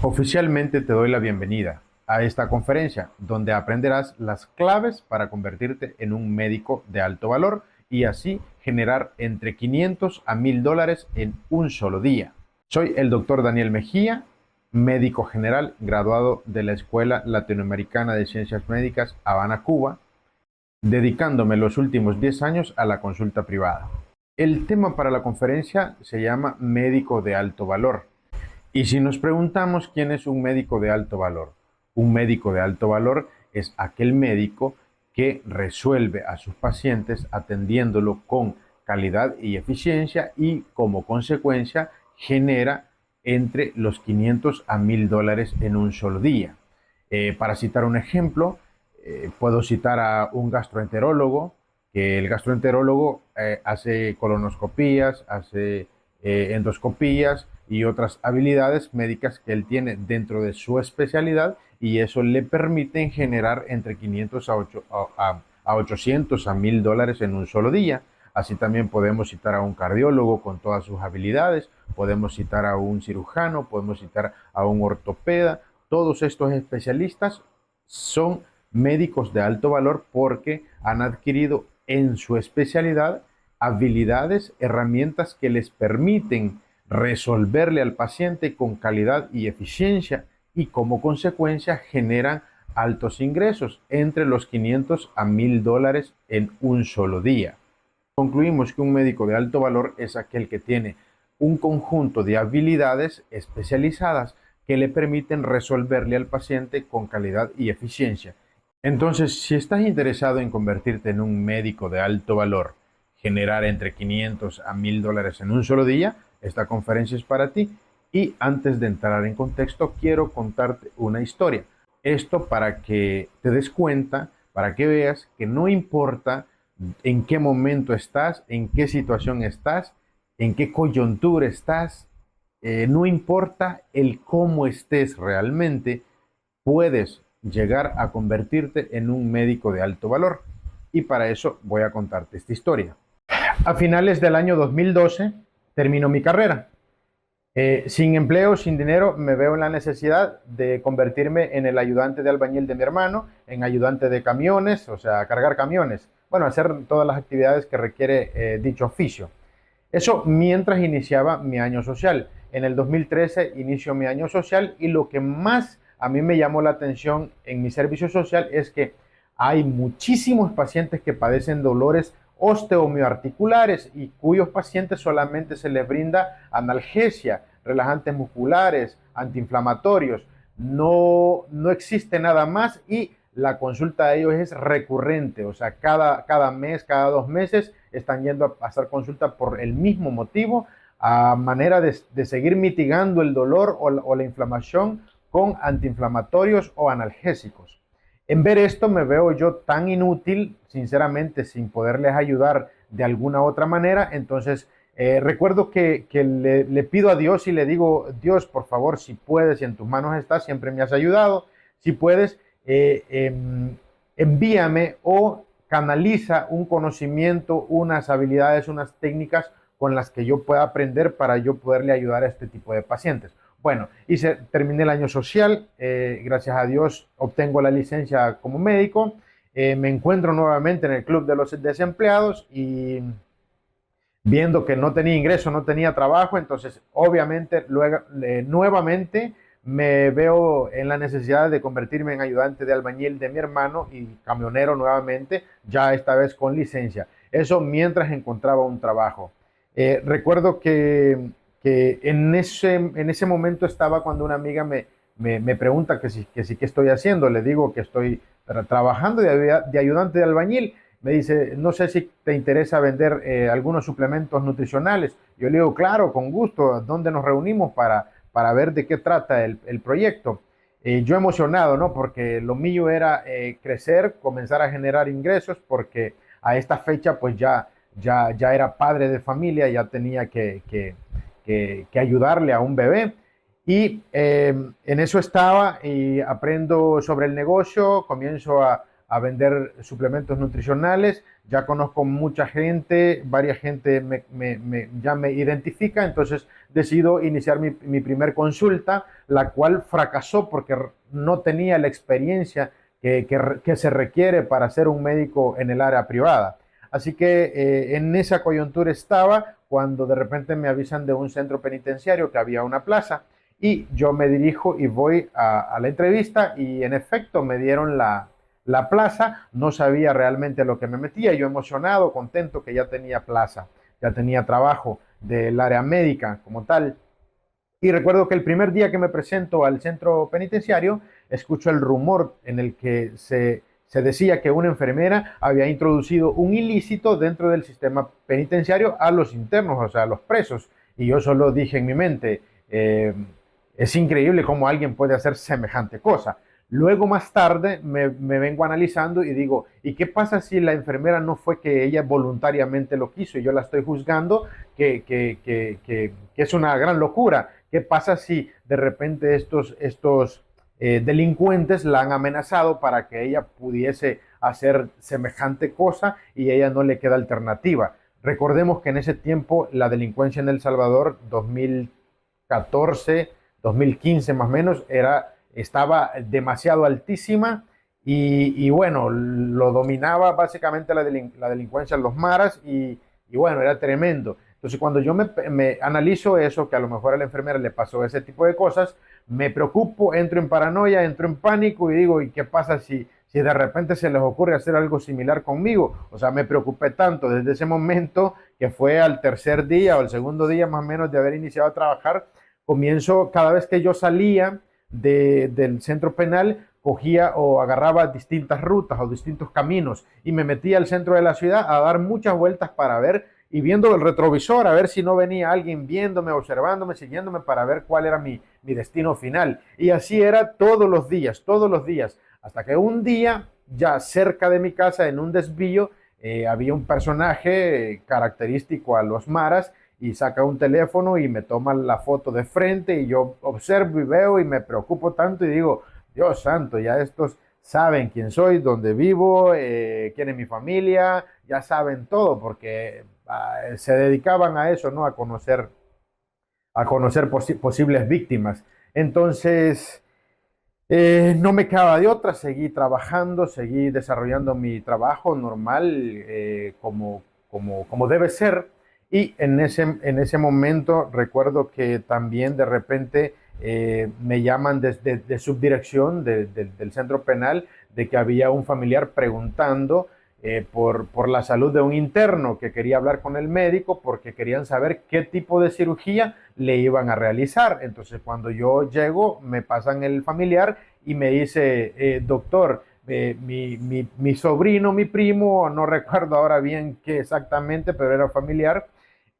Oficialmente te doy la bienvenida a esta conferencia, donde aprenderás las claves para convertirte en un médico de alto valor y así generar entre 500 a 1000 dólares en un solo día. Soy el doctor Daniel Mejía, médico general graduado de la Escuela Latinoamericana de Ciencias Médicas Habana, Cuba, dedicándome los últimos 10 años a la consulta privada. El tema para la conferencia se llama médico de alto valor. Y si nos preguntamos quién es un médico de alto valor, un médico de alto valor es aquel médico que resuelve a sus pacientes atendiéndolo con calidad y eficiencia y como consecuencia genera entre los 500 a 1000 dólares en un solo día. Para citar un ejemplo, puedo citar a un gastroenterólogo, que el gastroenterólogo hace colonoscopías, hace endoscopías y otras habilidades médicas que él tiene dentro de su especialidad, y eso le permite generar entre 500 a 800 a 1000 dólares en un solo día. Así también podemos citar a un cardiólogo con todas sus habilidades, podemos citar a un cirujano, podemos citar a un ortopeda. Todos estos especialistas son médicos de alto valor porque han adquirido en su especialidad habilidades, herramientas que les permiten resolverle al paciente con calidad y eficiencia, y como consecuencia generan altos ingresos entre los 500 a 1000 dólares en un solo día. Concluimos que un médico de alto valor es aquel que tiene un conjunto de habilidades especializadas que le permiten resolverle al paciente con calidad y eficiencia. Entonces, si estás interesado en convertirte en un médico de alto valor, generar entre 500 a 1000 dólares en un solo día, esta conferencia es para ti. Y antes de entrar en contexto, quiero contarte una historia. Esto para que te des cuenta, para que veas que no importa en qué momento estás, en qué situación estás, en qué coyuntura estás, no importa el cómo estés realmente, puedes llegar a convertirte en un médico de alto valor. Y para eso voy a contarte esta historia. A finales del año 2012 termino mi carrera. Sin empleo, sin dinero, me veo en la necesidad de convertirme en el ayudante de albañil de mi hermano, en ayudante de camiones, o sea, cargar camiones. Bueno, hacer todas las actividades que requiere dicho oficio. Eso mientras iniciaba mi año social. En el 2013 inicio mi año social, y lo que más a mí me llamó la atención en mi servicio social es que hay muchísimos pacientes que padecen dolores osteomioarticulares y cuyos pacientes solamente se les brinda analgesia, relajantes musculares, antiinflamatorios. No existe nada más, y la consulta de ellos es recurrente, o sea, cada mes, cada 2 meses están yendo a hacer consulta por el mismo motivo, a manera de seguir mitigando el dolor o la inflamación con antiinflamatorios o analgésicos. En ver esto me veo yo tan inútil, sinceramente, sin poderles ayudar de alguna otra manera. Entonces recuerdo que le pido a Dios y le digo: Dios, por favor, si puedes, si en tus manos está, siempre me has ayudado, si puedes, envíame o canaliza un conocimiento, unas habilidades, unas técnicas con las que yo pueda aprender para yo poderle ayudar a este tipo de pacientes. Bueno, terminé el año social, gracias a Dios obtengo la licencia como médico, me encuentro nuevamente en el club de los desempleados, y viendo que no tenía ingreso, no tenía trabajo, entonces obviamente luego, nuevamente me veo en la necesidad de convertirme en ayudante de albañil de mi hermano y camionero nuevamente, ya esta vez con licencia. Eso mientras encontraba un trabajo. Recuerdo que en ese momento estaba cuando una amiga me pregunta que sí, ¿qué estoy haciendo? Le digo que estoy trabajando de ayudante de albañil. Me dice: no sé si te interesa vender algunos suplementos nutricionales. Yo le digo: claro, con gusto. ¿Dónde nos reunimos para ver de qué trata el proyecto? Yo emocionado, ¿no? Porque lo mío era crecer, comenzar a generar ingresos, porque a esta fecha pues ya era padre de familia, ya tenía que ayudarle a un bebé. Y en eso estaba, y aprendo sobre el negocio, comienzo a a vender suplementos nutricionales. Ya conozco mucha gente, varias gente ya me identifica, entonces decido iniciar mi primer consulta, la cual fracasó porque no tenía la experiencia que se requiere para ser un médico en el área privada. Así que en esa coyuntura estaba cuando de repente me avisan de un centro penitenciario que había una plaza y yo me dirijo y voy a la entrevista y en efecto me dieron la plaza. No sabía realmente lo que me metía, yo emocionado, contento que ya tenía plaza, ya tenía trabajo del área médica como tal. Y recuerdo que el primer día que me presento al centro penitenciario, escucho el rumor en el que se decía que una enfermera había introducido un ilícito dentro del sistema penitenciario a los internos, o sea, a los presos. Y yo solo dije en mi mente, es increíble cómo alguien puede hacer semejante cosa. Luego más tarde me vengo analizando y digo, ¿y qué pasa si la enfermera no fue que ella voluntariamente lo quiso y yo la estoy juzgando que es una gran locura? ¿Qué pasa si de repente estos delincuentes la han amenazado para que ella pudiese hacer semejante cosa y a ella no le queda alternativa? Recordemos que en ese tiempo la delincuencia en El Salvador, 2014, 2015 más o menos, estaba demasiado altísima y bueno, lo dominaba básicamente la delincuencia en los maras y bueno, era tremendo. Entonces cuando yo me analizo eso, que a lo mejor a la enfermera le pasó ese tipo de cosas, me preocupo, entro en paranoia, entro en pánico y digo, ¿y qué pasa si de repente se les ocurre hacer algo similar conmigo? O sea, me preocupé tanto desde ese momento que fue al tercer día o al segundo día más o menos de haber iniciado a trabajar, comienzo cada vez que yo salía del centro penal, cogía o agarraba distintas rutas o distintos caminos y me metía al centro de la ciudad a dar muchas vueltas para ver y viendo el retrovisor a ver si no venía alguien viéndome, observándome, siguiéndome para ver cuál era mi destino final. Y así era todos los días, hasta que un día, ya cerca de mi casa, en un desvío, había un personaje característico a los maras y saca un teléfono y me toma la foto de frente y yo observo y veo y me preocupo tanto y digo, Dios santo, ya estos saben quién soy, dónde vivo, quién es mi familia, ya saben todo porque se dedicaban a eso, ¿no? A conocer posibles víctimas. Entonces, no me quedaba de otra, seguí trabajando, seguí desarrollando mi trabajo normal como debe ser. Y en ese momento recuerdo que también de repente me llaman desde de subdirección del centro penal de que había un familiar preguntando por la salud de un interno que quería hablar con el médico porque querían saber qué tipo de cirugía le iban a realizar. Entonces cuando yo llego me pasan el familiar y me dice, doctor, mi sobrino, mi primo, no recuerdo ahora bien qué exactamente, pero era familiar,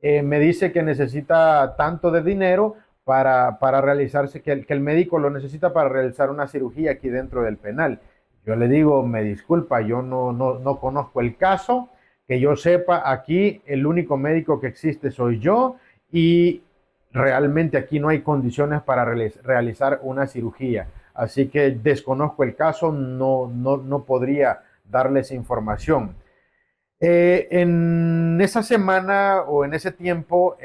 me dice que necesita tanto de dinero para realizarse, que el médico lo necesita para realizar una cirugía aquí dentro del penal. Yo le digo, me disculpa, yo no conozco el caso, que yo sepa, aquí el único médico que existe soy yo y realmente aquí no hay condiciones para realizar una cirugía. Así que desconozco el caso, no podría darles información. En esa semana o en ese tiempo,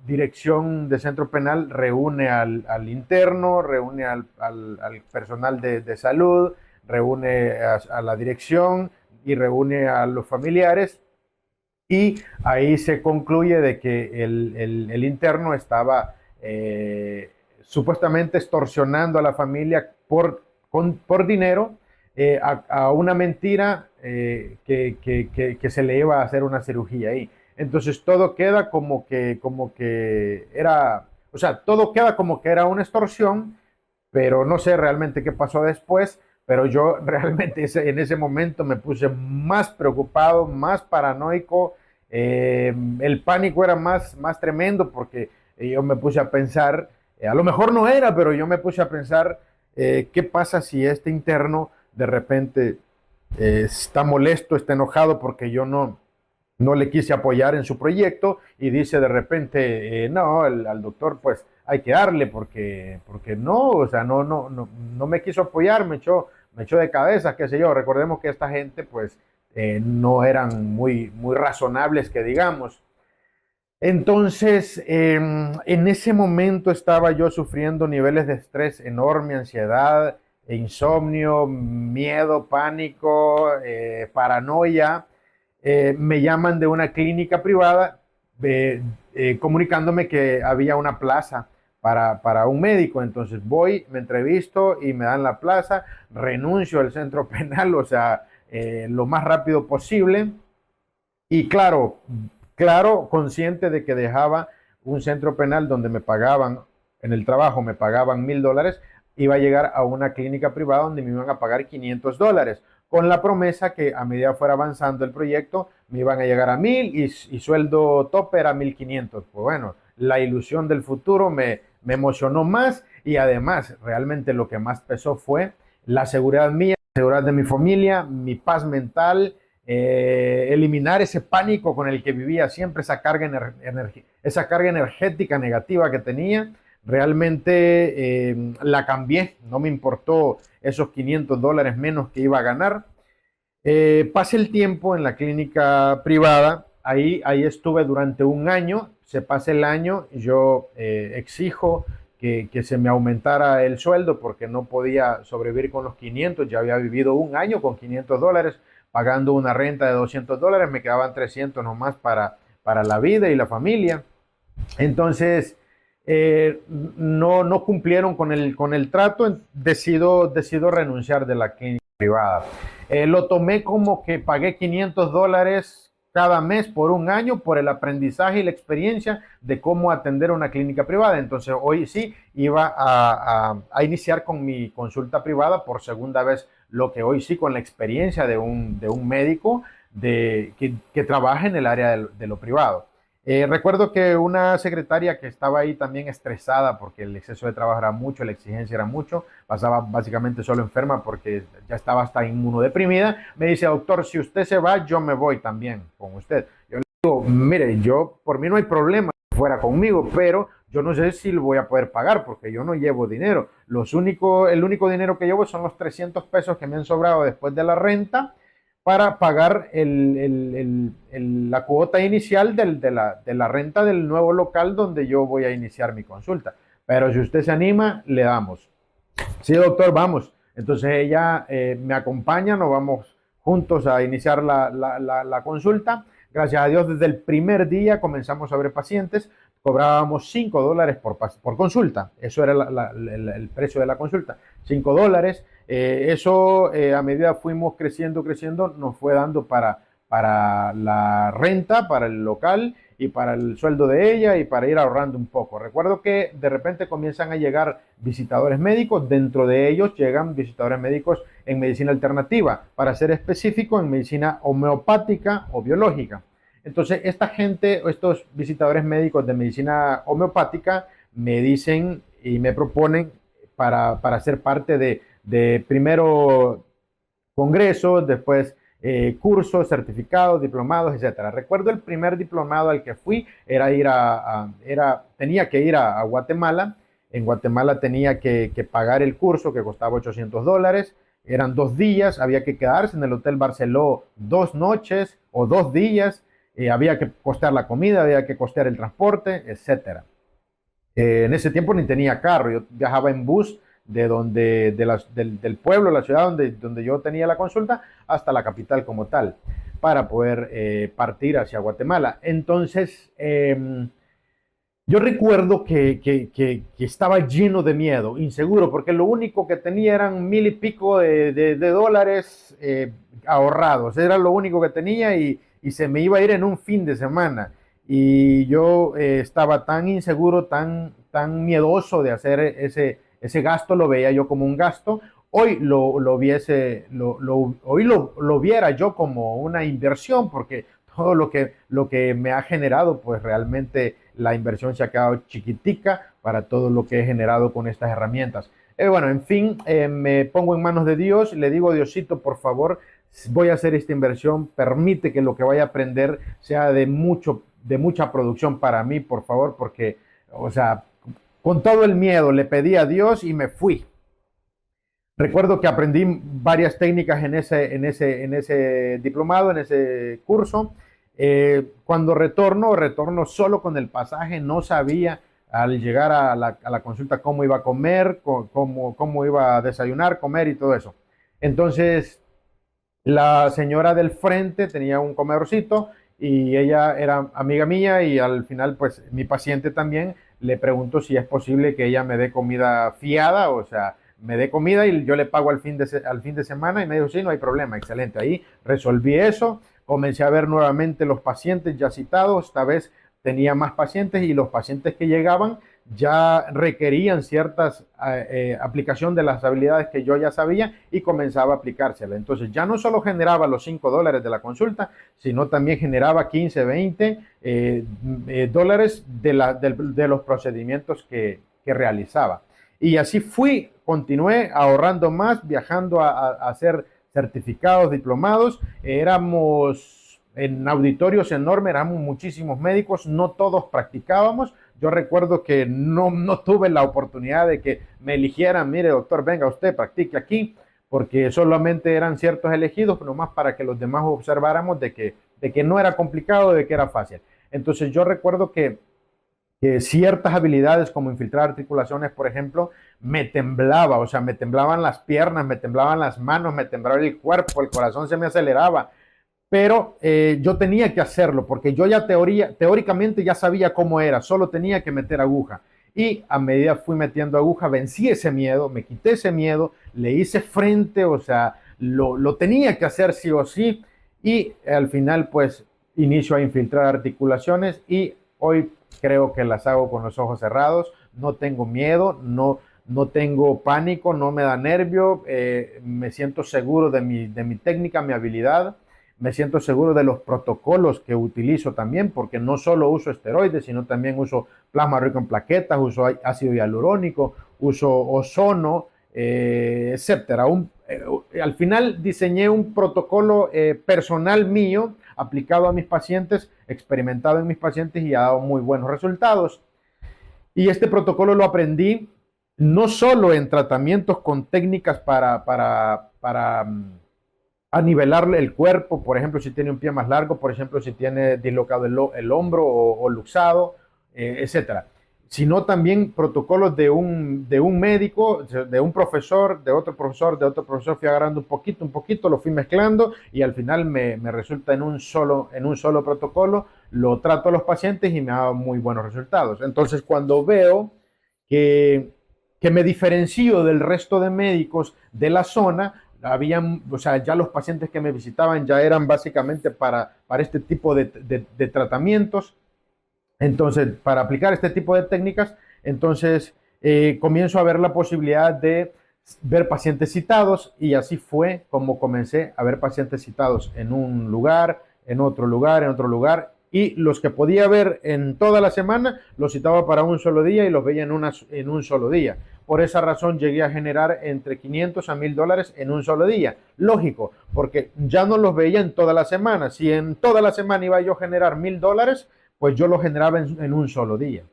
Dirección de Centro Penal reúne al interno, reúne al personal de salud, reúne a la dirección y reúne a los familiares y ahí se concluye de que el interno estaba supuestamente extorsionando a la familia por dinero a una mentira que se le iba a hacer una cirugía ahí. Entonces todo queda como que era, o sea, todo queda como que era una extorsión, pero no sé realmente qué pasó después, pero yo realmente en ese momento me puse más preocupado, más paranoico, el pánico era más tremendo porque yo me puse a pensar, a lo mejor no era, pero yo me puse a pensar, ¿qué pasa si este interno de repente está molesto, está enojado porque yo no le quise apoyar en su proyecto y dice de repente, no, al doctor pues hay que darle porque no, o sea, no me quiso apoyar, me echó me echó de cabeza, qué sé yo. Recordemos que esta gente pues no eran muy razonables, que digamos. Entonces, en ese momento estaba yo sufriendo niveles de estrés enorme, ansiedad, insomnio, miedo, pánico, paranoia. Me llaman de una clínica privada comunicándome que había una plaza para un médico. Entonces voy, me entrevisto y me dan la plaza, renuncio al centro penal, o sea, lo más rápido posible. Y claro, consciente de que dejaba un centro penal donde me pagaban, en el trabajo me pagaban $1,000, iba a llegar a una clínica privada donde me iban a pagar $500, con la promesa que a medida fuera avanzando el proyecto me iban a llegar a 1,000 y sueldo tope era 1,500. Pues bueno, la ilusión del futuro me emocionó más y además realmente lo que más pesó fue la seguridad mía, la seguridad de mi familia, mi paz mental, eliminar ese pánico con el que vivía siempre, esa carga energética negativa que tenía. Realmente la cambié, no me importó esos $500 menos que iba a ganar. Pasé el tiempo en la clínica privada, ahí estuve durante un año, se pasa el año, yo exijo que se me aumentara el sueldo porque no podía sobrevivir con los 500, ya había vivido un año con $500, pagando una renta de $200, me quedaban 300 nomás para la vida y la familia. Entonces, no cumplieron con el trato, decido renunciar de la clínica privada. Lo tomé como que pagué $500 cada mes por un año por el aprendizaje y la experiencia de cómo atender una clínica privada. Entonces hoy sí iba a iniciar con mi consulta privada por segunda vez, lo que hoy sí con la experiencia de un médico que trabaja en el área de lo privado. Recuerdo que una secretaria que estaba ahí también estresada porque el exceso de trabajo era mucho, la exigencia era mucho, pasaba básicamente solo enferma porque ya estaba hasta inmunodeprimida, me dice: doctor, si usted se va, yo me voy también con usted. Yo le digo: mire, por mí no hay problema que fuera conmigo, pero yo no sé si lo voy a poder pagar porque yo no llevo dinero. El único dinero que llevo son los 300 pesos que me han sobrado después de la renta para pagar la cuota inicial de la renta del nuevo local donde yo voy a iniciar mi consulta. Pero si usted se anima, le damos. Sí, doctor, vamos. Entonces ella me acompaña, nos vamos juntos a iniciar la consulta. Gracias a Dios, desde el primer día comenzamos a ver pacientes. Cobrábamos $5 por consulta. Eso era el precio de la consulta. $5. Eso a medida fuimos creciendo, nos fue dando para la renta, para el local y para el sueldo de ella y para ir ahorrando un poco. Recuerdo que de repente comienzan a llegar visitadores médicos, dentro de ellos llegan visitadores médicos en medicina alternativa, para ser específico en medicina homeopática o biológica. Entonces esta gente, estos visitadores médicos de medicina homeopática me dicen y me proponen para ser parte de primero congresos, después cursos, certificados, diplomados, etcétera. Recuerdo el primer diplomado al que fui tenía que ir a Guatemala. En Guatemala tenía que pagar el curso que costaba $800. Eran 2 días, había que quedarse en el Hotel Barceló 2 noches o 2 días. Había que costear la comida, había que costear el transporte, etcétera. En ese tiempo ni tenía carro, yo viajaba en bus del pueblo, la ciudad donde yo tenía la consulta, hasta la capital como tal, para poder partir hacia Guatemala. Entonces, yo recuerdo que estaba lleno de miedo, inseguro, porque lo único que tenía eran 1,000 y pico de dólares ahorrados. Era lo único que tenía y se me iba a ir en un fin de semana. Y yo estaba tan inseguro, tan miedoso de hacer ese gasto, lo veía yo como un gasto. Hoy hoy lo viera yo como una inversión, porque todo lo que me ha generado, pues realmente la inversión se ha quedado chiquitica para todo lo que he generado con estas herramientas. Bueno, en fin, me pongo en manos de Dios, le digo: Diosito, por favor, voy a hacer esta inversión, permite que lo que vaya a aprender sea de mucha producción para mí, por favor, porque, o sea, con todo el miedo le pedí a Dios y me fui. Recuerdo que aprendí varias técnicas en ese diplomado, en ese curso. Cuando retorno solo con el pasaje, no sabía al llegar a la consulta cómo iba a comer, cómo iba a desayunar, comer y todo eso. Entonces, la señora del frente tenía un comedorcito y ella era amiga mía y al final, pues mi paciente también le preguntó si es posible que ella me dé comida fiada, o sea, me dé comida y yo le pago al fin de semana y me dijo, sí, no hay problema, excelente. Ahí resolví eso, comencé a ver nuevamente los pacientes ya citados, esta vez tenía más pacientes y los pacientes que llegaban ya requerían ciertas aplicación de las habilidades que yo ya sabía y comenzaba a aplicársela. Entonces ya no solo generaba los $5 de la consulta, sino también generaba 15, 20 dólares de los procedimientos que realizaba. Y así continué ahorrando más, viajando a hacer certificados, diplomados. Éramos en auditorios enormes, éramos muchísimos médicos, no todos practicábamos. Yo recuerdo que no tuve la oportunidad de que me eligieran, mire doctor, venga usted, practique aquí, porque solamente eran ciertos elegidos, pero más para que los demás observáramos de que no era complicado, de que era fácil. Entonces yo recuerdo que ciertas habilidades como infiltrar articulaciones, por ejemplo, me temblaba, o sea, me temblaban las piernas, me temblaban las manos, me temblaba el cuerpo, el corazón se me aceleraba, pero yo tenía que hacerlo porque yo ya teóricamente ya sabía cómo era, solo tenía que meter aguja. Y a medida fui metiendo aguja, vencí ese miedo, me quité ese miedo, le hice frente, o sea, lo tenía que hacer sí o sí. Y al final, pues, inicio a infiltrar articulaciones y hoy creo que las hago con los ojos cerrados, no tengo miedo, no tengo pánico, no me da nervio, me siento seguro de mi técnica, mi habilidad, me siento seguro de los protocolos que utilizo también, porque no solo uso esteroides, sino también uso plasma rico en plaquetas, uso ácido hialurónico, uso ozono, etcétera. Al final diseñé un protocolo personal mío, aplicado a mis pacientes, experimentado en mis pacientes y ha dado muy buenos resultados. Y este protocolo lo aprendí no solo en tratamientos con técnicas para a nivelarle el cuerpo, por ejemplo, si tiene un pie más largo, por ejemplo, si tiene dislocado el hombro o luxado, etcétera. Sino también protocolos de un médico, de un profesor, de otro profesor, fui agarrando un poquito, lo fui mezclando y al final me resulta en un solo protocolo, lo trato a los pacientes y me ha dado muy buenos resultados. Entonces, cuando veo que me diferencio del resto de médicos de la zona, o sea, ya los pacientes que me visitaban ya eran básicamente para este tipo de tratamientos. Entonces, para aplicar este tipo de técnicas, entonces comienzo a ver la posibilidad de ver pacientes citados y así fue como comencé a ver pacientes citados en un lugar, en otro lugar, en otro lugar y los que podía ver en toda la semana los citaba para un solo día y los veía en un solo día. Por esa razón llegué a generar entre 500 a 1000 dólares en un solo día. Lógico, porque ya no los veía en toda la semana. Si en toda la semana iba yo a generar 1000 dólares, pues yo lo generaba en un solo día,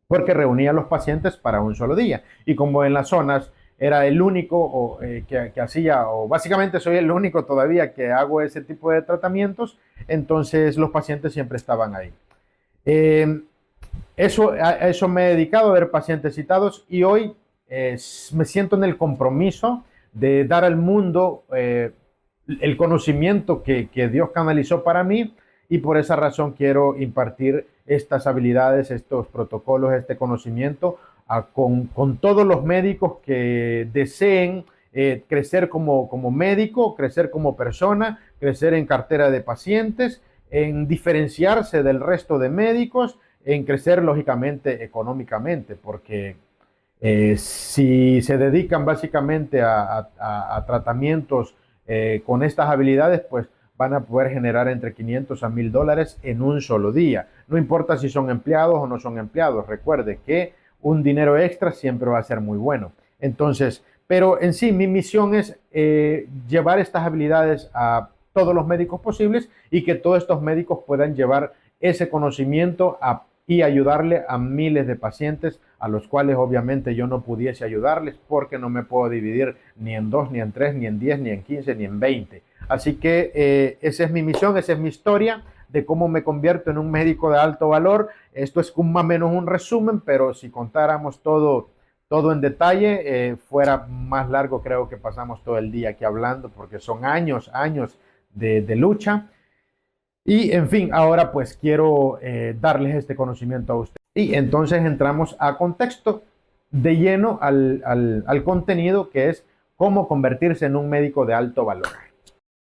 porque reunía a los pacientes para un solo día. Y como en las zonas era el único que hacía, o básicamente soy el único todavía que hago ese tipo de tratamientos, entonces los pacientes siempre estaban ahí. A eso me he dedicado, a ver pacientes citados y hoy me siento en el compromiso de dar al mundo el conocimiento que Dios canalizó para mí y por esa razón quiero impartir estas habilidades, estos protocolos, este conocimiento con todos los médicos que deseen crecer como médico, crecer como persona, crecer en cartera de pacientes, en diferenciarse del resto de médicos, en crecer lógicamente económicamente, porque si se dedican básicamente a tratamientos con estas habilidades, pues van a poder generar entre 500 a 1000 dólares en un solo día. No importa si son empleados o no son empleados. Recuerde que un dinero extra siempre va a ser muy bueno. Entonces, pero en sí, mi misión es llevar estas habilidades a todos los médicos posibles y que todos estos médicos puedan llevar ese conocimiento y ayudarle a miles de pacientes a los cuales obviamente yo no pudiese ayudarles porque no me puedo dividir ni en 2, ni en 3, ni en 10, ni en 15, ni en 20. Así que esa es mi misión, esa es mi historia de cómo me convierto en un médico de alto valor. Esto es más o menos un resumen, pero si contáramos todo en detalle, fuera más largo. Creo que pasamos todo el día aquí hablando porque son años de lucha. Y en fin, ahora pues quiero darles este conocimiento a ustedes. Y entonces entramos a contexto de lleno al contenido, que es cómo convertirse en un médico de alto valor.